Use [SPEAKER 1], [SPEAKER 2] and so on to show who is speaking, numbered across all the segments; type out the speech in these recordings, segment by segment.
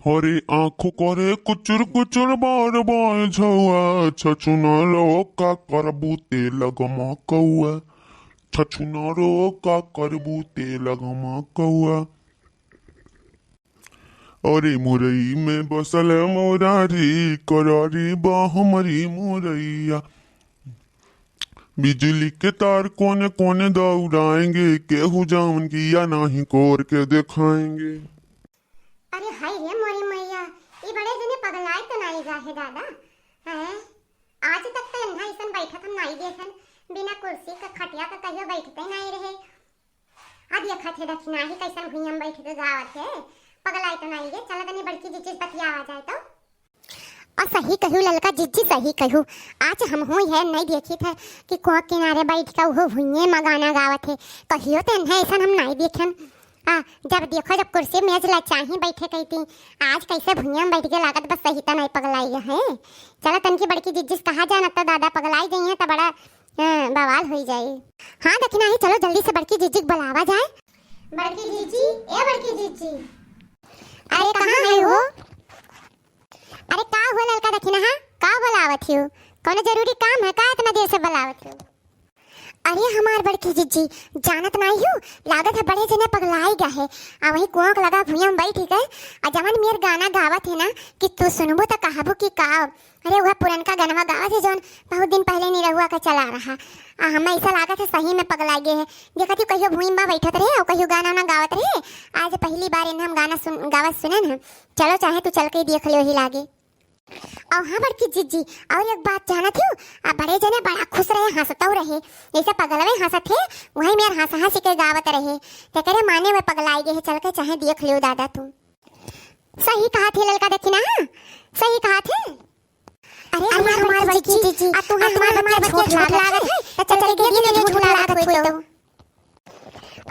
[SPEAKER 1] हरे आंखों करे कुचुर कुचुर बार बार झौआ छछुना लो का करबू ते लगमा कौआ छछुना रो का करबू ते लगमा कौआ। अरे मुरई में बसल मोरारी करारी बाहमरी मुरैया बिजली के तार कोने कोने दौड़ाएंगे केहू जान किया नहीं कोर के दिखाएंगे।
[SPEAKER 2] अरे हाय रे मोरी मैया ये बड़े जने पगलाए तो नहीं जाहे दादा हैं। आज तक तो इन्हा ऐसन बैठत हम नहीं देखन बिना कुर्सी का खटिया का कहियो बैठते नहीं रहे। अब ये खटे दक्षिणा ही कैसन भुइयम बैठ के गावत है पगलाए तो नहीं रे। चल तनी बड़की जीजी बतिया आ जाए तो। और सही कहू ललका जीजी सही कहू। आज हम हो है नहीं देखी थे कि को किनारे बैठ के वो भुइये में गाना गावत है कहियो तो इन्हा ऐसन हम नहीं देखन। जब देखो जब कुर्सी मेज ला चाही बैठे कहती आज कैसे भुइया में बैठ के लागत बस सही तो नहीं पगलाई है। चलो तनकी बड़की जिज्जिस कहा जाना तो दादा पगलाई गई है तो बड़ा बवाल हो जाए। हाँ दक्षिणा ही चलो जल्दी से बड़की जिज्जी बुलावा जाए। बड़की जिज्जी ए बड़की जिज्जी अरे कहाँ है वो। अरे का हो ललका दक्षिणा हाँ का बुलावत हो कोनो जरूरी काम है का इतना देर से बुलावत हो। अरे हमार बड़की जिज्जी जानत नहीं हूँ लागत है बड़े जने पगलाई गए है आ वही कुआं लगा भुइया में बैठ गए आ जवन मेर गाना गावत है ना कि तू सुनबो तो कहबो कि का। अरे वह पुरनका गाना गावत है जौन बहुत दिन पहले निरहुआ का चला रहा हम ऐसा लागत है सही में पगलाई गए है। देखती कहियो भुइया में बैठत रहे और कहियो गाना ना गावत रहे। आज पहली बार इन्हें हम गाना गावत सुने ना। चलो चाहे तू चल के देख लो ही लागे। और हाँ बड़की जिज्जी और एक बात जानत हूँ बड़े जने बड़ा खुश रहे हंसतौ रहे जैसे पगलवे हंसत थे वही मेरे हंस हंस के गावत रहे ते करे माने में पगलाई गए चल के चाहे देख लियो दादा तू। सही कहा थे ललका दक्षिणा सही कहा थे। अरे हमार बड़की जिज्जी तू हमार बच्चे छोट लागत है तो चल के दिन छोट लागत होई तो।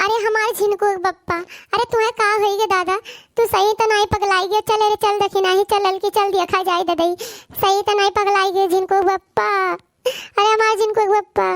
[SPEAKER 2] अरे हमारे झिनको बप्पा अरे तुम्हें का होई गे दादा तू सही तो नहीं पगलाई गे। चल रे चल दक्षिणा ही चल ललकी चल देखा जाए दादा सही तो नहीं पगलाई गे झिनको बप्पा। अरे हमारे झिनको बप्पा।